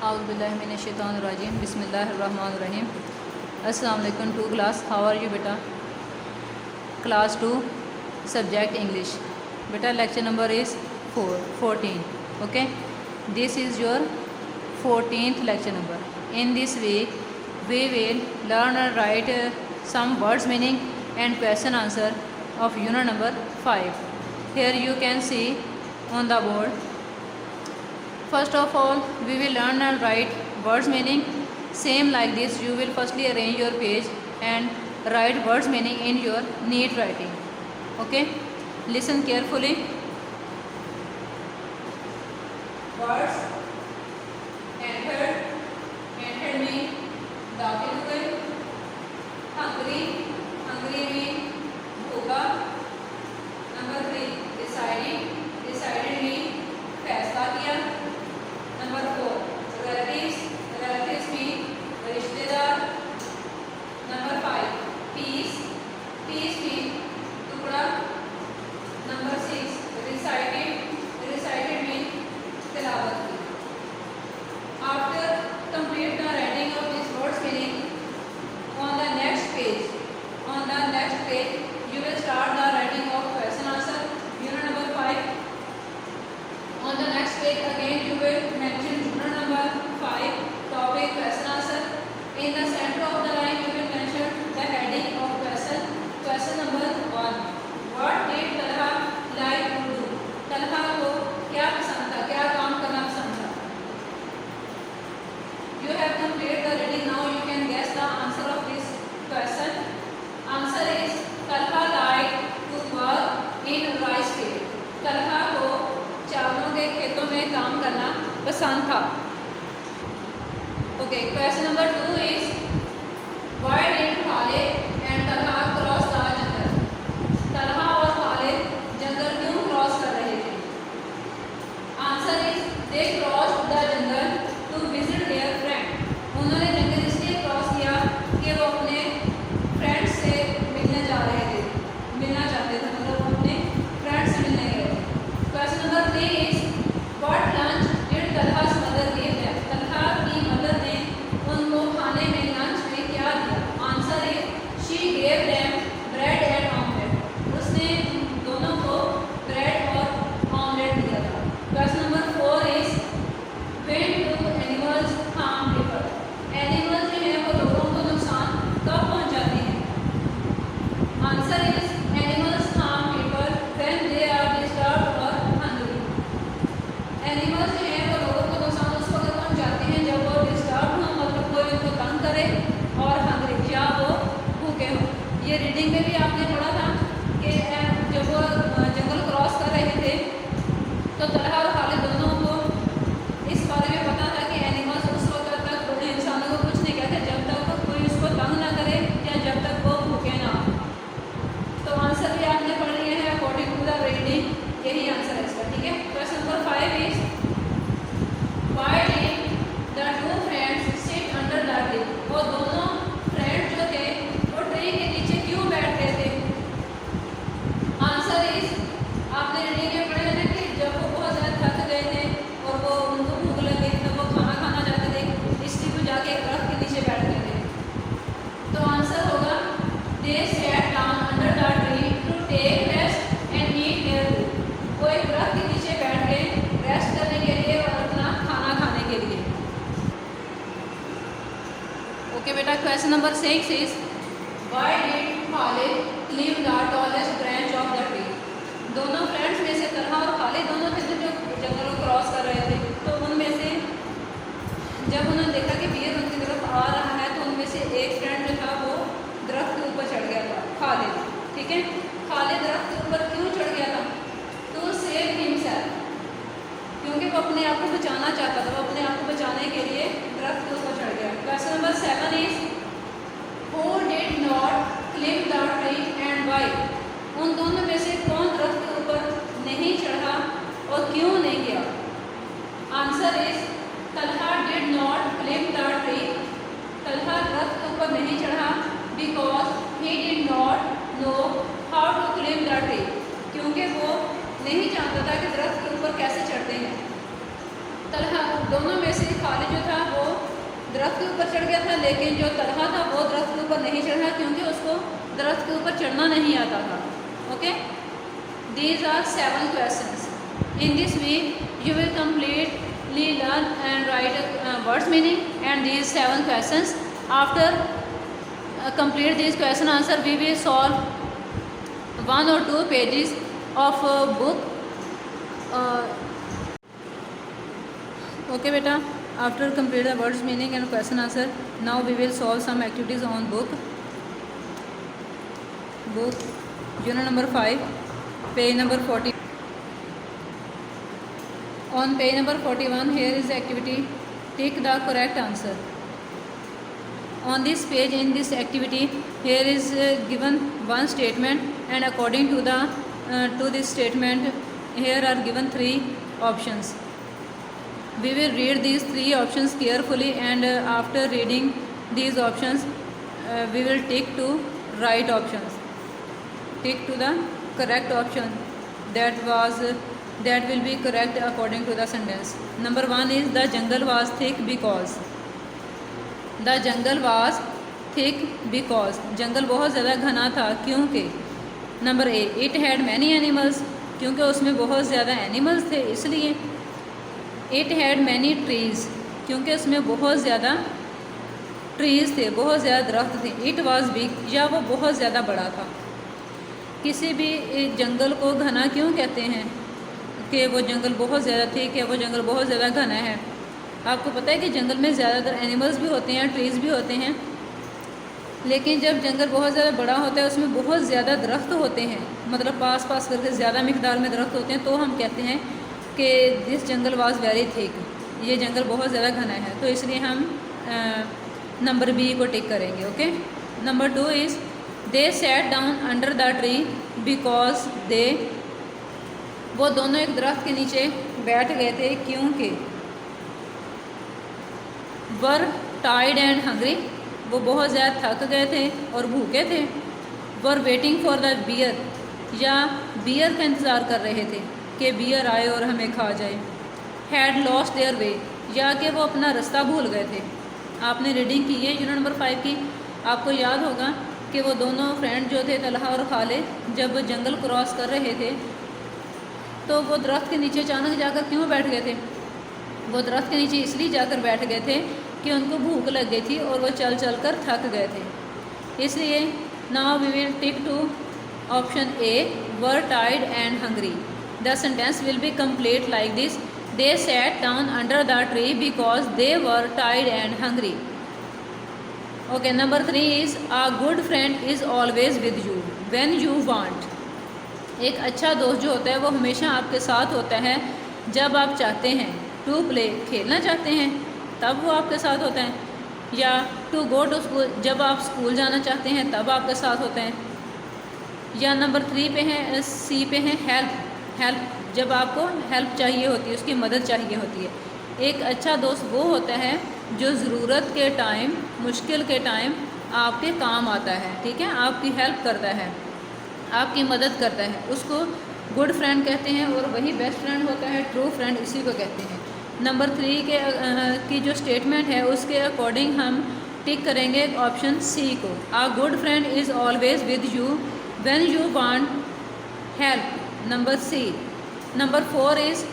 औज़ुबिल्लाहिमिनश्शैतानिर्रजीम बिस्मिल्लाहिर्रहमानिर्रहीम। अस्सलाम वालेकुम to class, how are you बेटा? क्लास 2 सब्जेक्ट इंग्लिश बेटा, lecture number is 14. Okay, this is your 14th lecture number. In this week we will learn and write some words meaning and question answer of unit number 5. Here you can see on the board. First of all, we will learn and write words meaning. Same like this, you will firstly arrange your page and write words meaning in your neat writing. Okay, listen carefully. Words entered mean दाखिल हुए. Hungry mean भूखा. Number 3 decided mean फैसला किया. Number 4 relatives mean रिश्तेदार. Number 5 peace mean टुकड़ा. Number 6 recited mean तिलावत की. After complete the writing of these words meaning, on the next page you will start the writing of question answer unit number 5. On the next page again you will mention unit number 5 topic question answer. In the center of the line you will mention the heading of question number 1. What did Talha like to do? Talha को क्या पसंद था, क्या काम करना पसंद था? You have completed the reading. Now you can guess the answer of this question. Answer is Talha liked to work in rice field. Talha को चावलों के खेतों में काम करना पसंद था. Okay, question number 2 is why did Khalid and Talha cross the jungle? Talha और Khalid जंगल क्यों क्रॉस कर रहे थे? Answer is they crossed the jungle to visit their friend. उन्होंने जंगल इसलिए क्रॉस किया कि वो अपने फ्रेंड से मिलने जा रहे थे, मिलना चाहते थे, मतलब वो अपने फ्रेंड से मिलने गए. Question number 3 is what lunch did Talha's mother give them? Talha की मदर ने उनको खाने में लंच में क्या दिया? Answer is she gave them bread and omelette. उसने दोनों को ब्रेड और ऑमलेट दिया था. Question number 4 is when do animals harm people? Animals जो है वो लोगों को नुकसान कब पहुंचाते हैं? Answer is animals harm people when they are disturbed or hungry. Animals जो है वो लोगों को नुकसान उस वक्त पहुंचाते हैं जब वो डिस्टर्ब हो, मतलब कोई उनको तंग करे, और हंग्री या वो भूखे हों. ये रीडिंग में भी आपने पढ़ा था कि जब वो जंगल क्रॉस कर रहे थे तो तलहा और खालिद दोनों को इस बारे में पता था कि एनिमल्स उस वक्त तक बड़े इंसानों को कुछ नहीं कहते जब तक कोई उसको तंग ना करे या जब तक वो भूखे ना हो. तो आंसर भी आपने पढ़ लिया है अकॉर्डिंग टू द रीडिंग, यही आंसर है इसका. ठीक है, question number 5 is why did the two friends sit under the tree? वो दोनों फ्रेंड जो थे वो ट्री के नीचे क्यों बैठ गए थे? आंसर इज आपने रीडिंग में पढ़ा है ना कि जब वो बहुत ज़्यादा थक गए थे और वो उनको भूख लगी तो वो खाना खाना चाहते थे, इसलिए वो जाके एक दरख्त के नीचे बैठ गए थे. तो आंसर होगा they sat down under the tree to take rest and eat their food. वो एक दरख्त के नीचे बैठ गए रेस्ट करने के लिए और अपना खाना खाने के लिए. ओके बेटा, question number 6 is why did Khalid climb the tallest branch of the tree? दोनों फ्रेंड्स में से तलहा और खालिद दोनों थे जो जंगल को क्रॉस कर रहे थे. तो उनमें से जब उन्होंने देखा कि बियर उनकी तरफ आ रहा है तो उनमें से एक फ्रेंड जो था वो दरख्त के ऊपर चढ़ गया था, खालिद. ठीक है, खालिद दरख्त के ऊपर क्यों चढ़ गया था? टू सेव हिमसेल्फ, क्योंकि वो अपने आप को बचाना चाहता था. वो अपने आप को बचाने के लिए दरख्त के ऊपर चढ़ गया. Question number 7 is who did not climb the tree and why? उन दोनों में से कौन दरख्त के ऊपर नहीं चढ़ा और क्यों नहीं गया? Answer is Talha did not climb the tree. Talha दरख्त के ऊपर नहीं चढ़ा because he did not know how to climb the tree, क्योंकि वो नहीं जानता था कि दरख्त के ऊपर कैसे चढ़ते हैं. तलहा दोनों में से खालिद जो था चढ़ गया था, लेकिन जो तलहा था वो दरख्त के ऊपर नहीं चढ़ा क्योंकि उसको दरख्त के ऊपर चढ़ना नहीं आता था। Okay, these are 7 questions. In this week you will completely learn and write words meaning and these 7 questions. After complete these question answer, we will solve 1 or 2 pages of book. Okay beta, after complete the words meaning and question answer, now we will solve some activities on book unit number 5, page number 40. On page number 41, here is the activity, take the correct answer. On this page, in this activity, here is given one statement, and according to the to this statement, here are given 3 options. We will read these 3 options carefully, and after reading these options, we will tick to right options. Tick to the correct option that will be correct according to the sentence. Number 1 is the jungle was thick because. The jungle was thick because. जंगल बहुत ज़्यादा घना था क्योंकि. Number A, it had many animals, क्योंकि उसमें बहुत ज़्यादा animals थे इसलिए. It had many trees, क्योंकि उसमें बहुत ज़्यादा ट्रीज़ थे, बहुत ज़्यादा दरख्त थे. It was big, या वो बहुत ज़्यादा बड़ा था. किसी भी जंगल को घना क्यों कहते हैं कि वो जंगल बहुत ज़्यादा थिक है, वो जंगल बहुत ज़्यादा घना है. आपको पता है कि जंगल में ज़्यादातर एनिमल्स भी होते हैं, ट्रीज़ भी होते हैं, लेकिन जब जंगल बहुत ज़्यादा बड़ा होता है उसमें बहुत ज़्यादा दरख्त होते हैं, मतलब पास पास करके ज़्यादा मिकदार में दरख्त होते हैं, तो हम कहते हैं कि this jungle was very thick, ये जंगल बहुत ज़्यादा घना है. तो इसलिए हम नंबर बी को टिक करेंगे. Okay. Number 2 is they sat down under the tree because they. वो दोनों एक दरख्त के नीचे बैठ गए थे क्योंकि. वर टाइड एंड हंग्री, वो बहुत ज़्यादा थक गए थे और भूखे थे. Were waiting for the bear, या बियर का इंतज़ार कर रहे थे कि बियर आए और हमें खा जाए. हैड लॉस्ट देयर वे, या कि वो अपना रास्ता भूल गए थे. आपने रीडिंग की है यूनिट नंबर 5 की, आपको याद होगा कि वो दोनों फ्रेंड जो थे तलहा और खालिद जब जंगल क्रॉस कर रहे थे तो वो दरख्त के नीचे अचानक जाकर क्यों बैठ गए थे. वो दरख्त के नीचे इसलिए जाकर बैठ गए थे कि उनको भूख लग गई थी और वो चल चल कर थक गए थे. इसलिए now we will tick two option A, were tied and hungry. The sentence will be complete like this, they sat down under the tree because they were tied and hungry. Okay. Number 3 is a good friend is always with you when you want. एक अच्छा दोस्त जो होता है वो हमेशा आपके साथ होता है जब आप चाहते हैं. टू प्ले, खेलना चाहते हैं तब वो आपके साथ होता है. या टू गो टू स्कूल, जब आप स्कूल जाना चाहते हैं तब आपके साथ होता है. या नंबर 3 पे है, सी पे है हेल्प, जब आपको हेल्प चाहिए होती है, उसकी मदद चाहिए होती है. एक अच्छा दोस्त वो होता है जो ज़रूरत के टाइम, मुश्किल के टाइम आपके काम आता है. ठीक है, आपकी हेल्प करता है, आपकी मदद करता है, उसको गुड फ्रेंड कहते हैं. और वही बेस्ट फ्रेंड होता है, ट्रू फ्रेंड, इसी को कहते हैं. नंबर 3 की जो स्टेटमेंट है उसके अकॉर्डिंग हम टिक करेंगे ऑप्शन सी को. A good friend is always with you when you want help. Number C. Number 4 is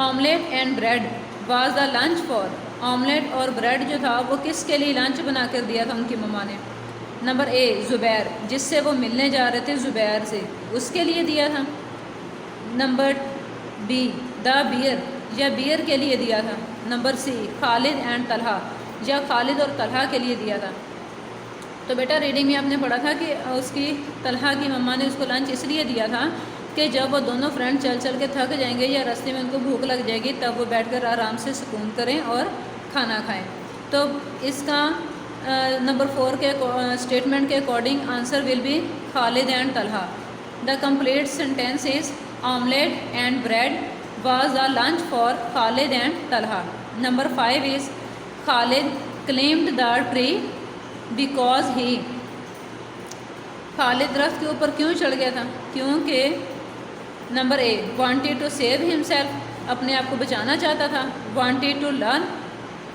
omelette and bread was the lunch for. Omelette और ब्रेड जो था वो किसके लिए लंच बना कर दिया था उनकी मम्मा ने. नंबर ए, ज़ुबैर, जिससे वो मिलने जा रहे थे ज़ुबैर से, उसके लिए दिया था. नंबर बी, द बियर, या बियर के लिए दिया था. Number C, Khalid and Talha, या खालिद और तलहा के लिए दिया था. तो बेटा रीडिंग में आपने पढ़ा था कि उसकी तलहा की मम्मा ने उसको लंच इसलिए दिया था कि जब वो दोनों फ्रेंड चल चल के थक जाएंगे या रास्ते में उनको भूख लग जाएगी तब वो बैठकर आराम से सुकून करें और खाना खाएं. तो इसका नंबर 4 के स्टेटमेंट के according answer will be Khalid and Talha. The complete sentence is omelette and bread was the lunch for Khalid and Talha. Number 5 is Khalid claimed the tree because he. Khalid दरख्त के ऊपर क्यों चढ़ गया था? क्योंकि number A, wanted to save himself, अपने आप को बचाना चाहता था. Wanted to learn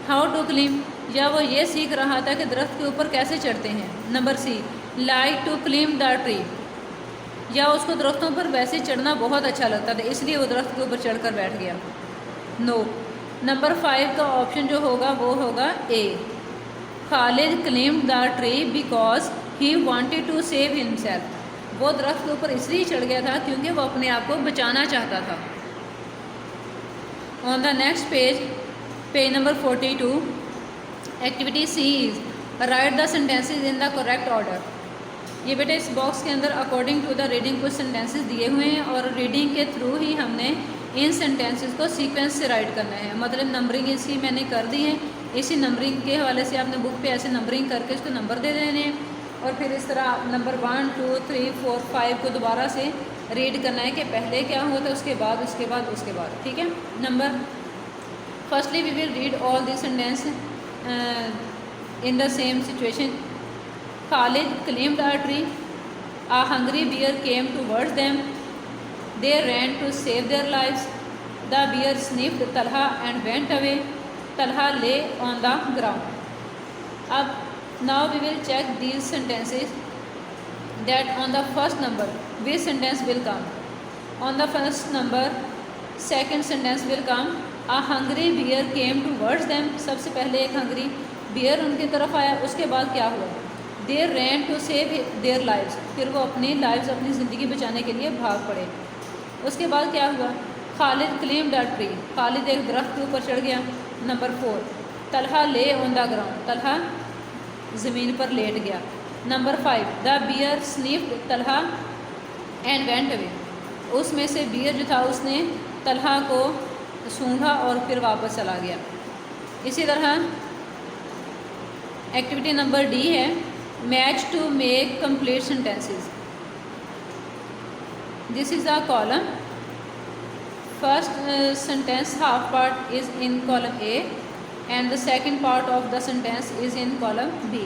how to climb, या वो ये सीख रहा था कि दरख्त के ऊपर कैसे चढ़ते हैं। Number C, like to climb the tree, या उसको दरख्तों पर वैसे चढ़ना बहुत अच्छा लगता था इसलिए वो दरख्त के ऊपर चढ़कर बैठ गया। नो। नंबर 5 का ऑप्शन जो होगा वो होगा A, Khalid claimed the tree because he wanted to save himself, वो दरख्त के ऊपर इसलिए चढ़ गया था क्योंकि वो अपने आप को बचाना चाहता था। On the next page, page number 42, activity C is write the sentences in the correct order. ये बेटे इस बॉक्स के अंदर अकॉर्डिंग टू द रीडिंग कुछ सेंटेंसेस दिए हुए हैं और रीडिंग के थ्रू ही हमने इन सेंटेंसेस को सीक्वेंस से राइट करना है। मतलब नंबरिंग इसकी मैंने कर दी है, इसी नंबरिंग के हवाले से आपने बुक पे ऐसे नंबरिंग करके उसको नंबर दे देने हैं और फिर इस तरह नंबर 1 2 3 4 5 को दोबारा से रीड करना है कि पहले क्या हुआ था, उसके बाद उसके बाद उसके बाद। ठीक है। Number firstly we will read all this sentence in the same situation. Khalid climbed a tree. A hungry bear came towards them. They ran to save their lives. The bear sniffed Talha and went away. Talha lay on the ground. Now we will check these sentences that on the first number which sentence will come. On the first number second sentence will come. A hungry bear came towards them. सबसे पहले एक hungry bear उनकी तरफ आया, उसके बाद क्या हुआ? They ran to save their lives. फिर वो अपनी लाइव्स, अपनी ज़िंदगी बचाने के लिए भाग पड़े। उसके बाद क्या हुआ? Khalid claimed a tree, Khalid एक दरख्त के ऊपर चढ़ गया। नंबर 4, तलहा ले ऑन द ग्राउंड, तलहा ज़मीन पर लेट गया। Number 5, the bear sniffed Talha and went away, उसमें से बियर जो था उसने तलहा को सूंघा और फिर वापस चला गया। इसी तरह एक्टिविटी नंबर डी है match to make complete sentences. This is the column. First sentence half part is in column A and the second part of the sentence is in column B.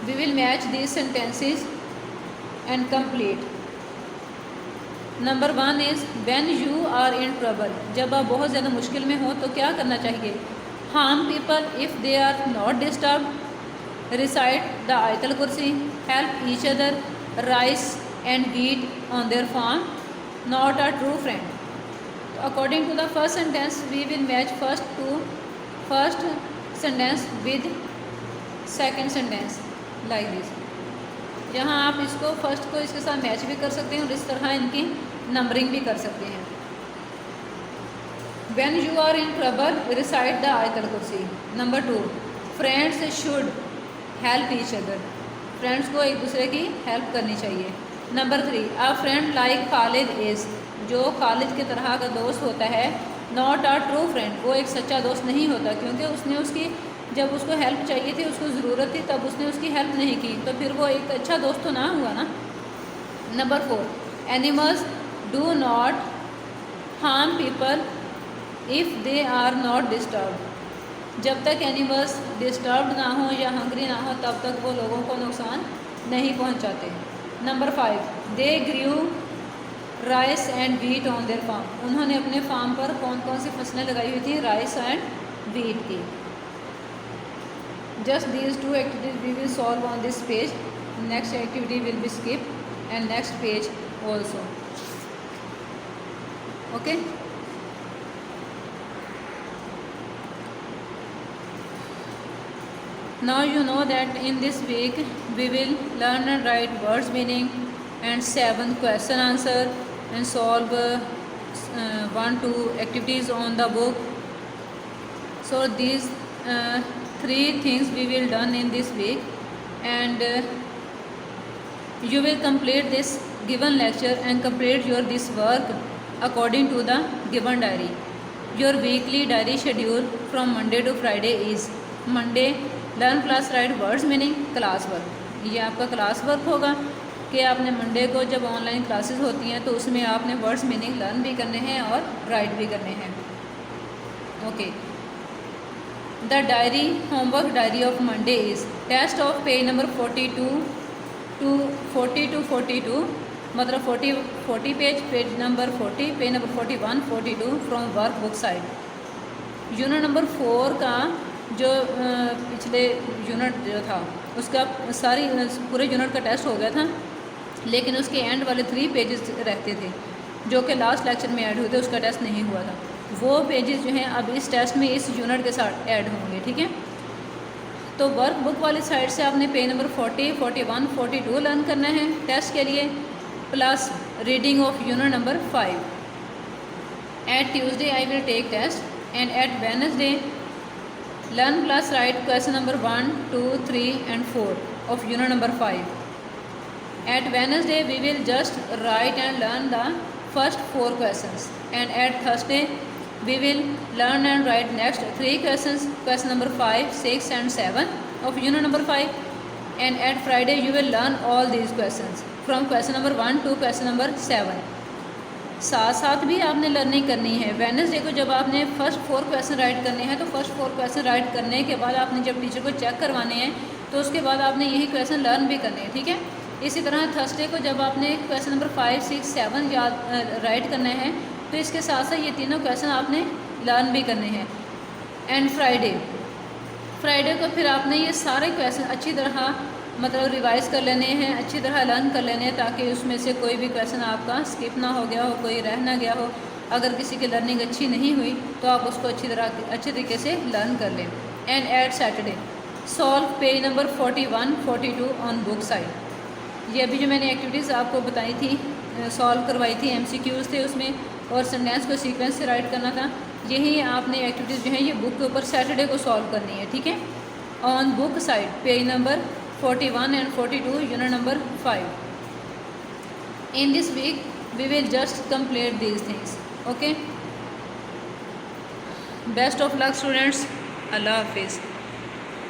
We will match these sentences and complete. Number 1 is when you are in trouble, जब आप बहुत ज़्यादा मुश्किल में हो तो क्या करना चाहिए? Harm people if they are not disturb, recite the Ayatul Kursi, help each other, rice and wheat on their farm, not a true friend. According to the first sentence, we will match first sentence with second sentence like this. यहाँ आप इसको first को इसके साथ match भी कर सकते हैं और इस तरह इनकी नंबरिंग भी कर सकते हैं। When you are in trouble, recite the Ayatul Kursi. Number 2, friends should help each other, friends को एक दूसरे की हेल्प करनी चाहिए। Number 3, a friend like Khalid is, जो खालिद के तरह का दोस्त होता है, नॉट अ ट्रू फ्रेंड, वो एक सच्चा दोस्त नहीं होता क्योंकि उसने उसकी जब उसको हेल्प चाहिए थी, उसको ज़रूरत थी, तब उसने उसकी हेल्प नहीं की, तो फिर वो एक अच्छा दोस्त तो ना हुआ ना। Number 4, animals do not harm people if they are not disturb, जब तक एनिमल्स डिस्टर्ब्ड ना हो या हंग्री ना हो तब तक वो लोगों को नुकसान नहीं पहुंचाते। Number 5, they grew rice and wheat on their farm, उन्होंने अपने फार्म पर कौन कौन सी फसलें लगाई हुई थी? राइस एंड व्हीट की। Just these 2 activities we will solve on this page, next activity will be skip and next page also. Okay. Now you know that in this week we will learn and write words meaning and 7 question answer and solve 1-2 activities on the book. So these 3 things we will done in this week and you will complete this given lecture and complete your this work according to the given diary. Your weekly diary schedule from Monday to Friday is Monday learn plus right words meaning class work, ये आपका class work होगा कि आपने Monday को जब online classes होती हैं तो उसमें आपने वर्ड्स मीनिंग लर्न भी करने हैं और राइट भी करने हैं। Okay. The diary homework diary of Monday is test of page number 42 to 42 मतलब 40 page number 40, page number 41 42 from work book side. Unit number 4 का जो पिछले यूनिट जो था उसका पूरे यूनिट का टेस्ट हो गया था, लेकिन उसके एंड वाले 3 पेजेस रहते थे जो कि लास्ट लेक्चर में ऐड हुए थे, उसका टेस्ट नहीं हुआ था। वो पेजेस जो हैं अब इस टेस्ट में इस यूनिट के साथ ऐड होंगे, ठीक है। तो वर्क बुक वाली साइड से आपने पेज नंबर 40, 41, 42 लर्न करना है टेस्ट के लिए, plus reading of unit number 5। At Tuesday I will take test and at Wednesday learn plus write question number 1, 2, 3 and 4 of unit number 5. At Wednesday we will just write and learn the first 4 questions, and at Thursday we will learn and write next 3 questions, question number 5, 6 and 7 of unit number 5, and at Friday you will learn all these questions from question number 1 to question number 7. साथ साथ भी आपने learning करनी है। Wednesday को जब आपने first 4 question right करने हैं तो फर्स्ट 4 क्वेश्चन राइट करने के बाद आपने जब टीचर को चेक करवाने हैं तो उसके बाद आपने यही क्वेश्चन लर्न भी करने हैं, ठीक है। इसी तरह थर्सडे को जब आपने क्वेश्चन नंबर 5, 6, 7 याद राइट करने हैं तो इसके साथ साथ ये तीनों क्वेश्चन आपने लर्न भी करने हैं। एंड फ्राइडे को फिर आपने ये सारे क्वेश्चन अच्छी तरह मतलब रिवाइज़ कर लेने हैं, अच्छी तरह लर्न कर लेने हैं, ताकि उसमें से कोई भी क्वेश्चन आपका स्किप ना हो गया हो, कोई रह ना गया हो। अगर किसी की लर्निंग अच्छी नहीं हुई तो आप उसको अच्छे तरीके से लर्न कर लें। And at Saturday solve page number 41, 42 on book side. ये अभी जो मैंने एक्टिविटीज़ आपको बताई थी, सॉल्व करवाई थी, MCQs थे उसमें, और सेंटेंस को सीक्वेंस से राइट करना था। यही आपने एक्टिविटीज़ जो है ये बुक के ऊपर सैटरडे को सॉल्व करनी है, ठीक है। On book side page number 41 and 42 unit number 5. In this week we will just complete these things, okay. Best of luck students. Allah Hafiz.